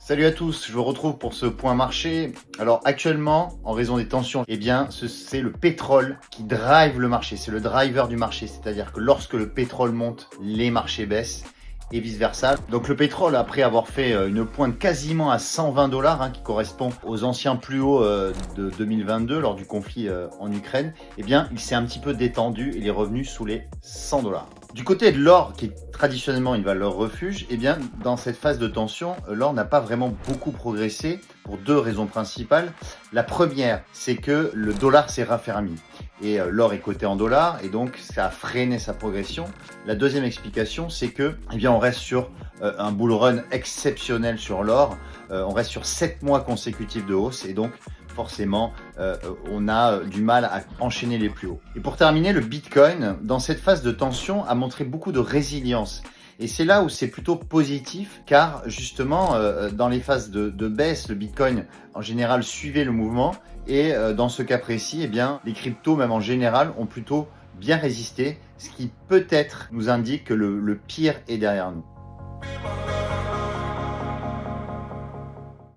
Salut à tous, je vous retrouve pour ce point marché. Alors actuellement, en raison des tensions, c'est le pétrole qui drive le marché, c'est le driver du marché, c'est-à-dire que lorsque le pétrole monte, les marchés baissent et vice-versa. Donc le pétrole, après avoir fait une pointe quasiment à 120 $, qui correspond aux anciens plus hauts de 2022 lors du conflit en Ukraine, il s'est un petit peu détendu, il est revenu sous les 100 $. Du côté de l'or, qui est traditionnellement une valeur refuge, dans cette phase de tension, l'or n'a pas vraiment beaucoup progressé pour deux raisons principales. La première, c'est que le dollar s'est raffermi et l'or est coté en dollars et donc ça a freiné sa progression. La deuxième explication, c'est que on reste sur un bull run exceptionnel sur l'or. On reste sur 7 mois consécutifs de hausse et donc forcément, on a du mal à enchaîner les plus hauts. Et pour terminer, le Bitcoin, dans cette phase de tension, a montré beaucoup de résilience. Et c'est là où c'est plutôt positif, car justement, dans les phases de baisse, le Bitcoin, en général, suivait le mouvement. Et dans ce cas précis, les cryptos, même en général, ont plutôt bien résisté, ce qui peut-être nous indique que le pire est derrière nous.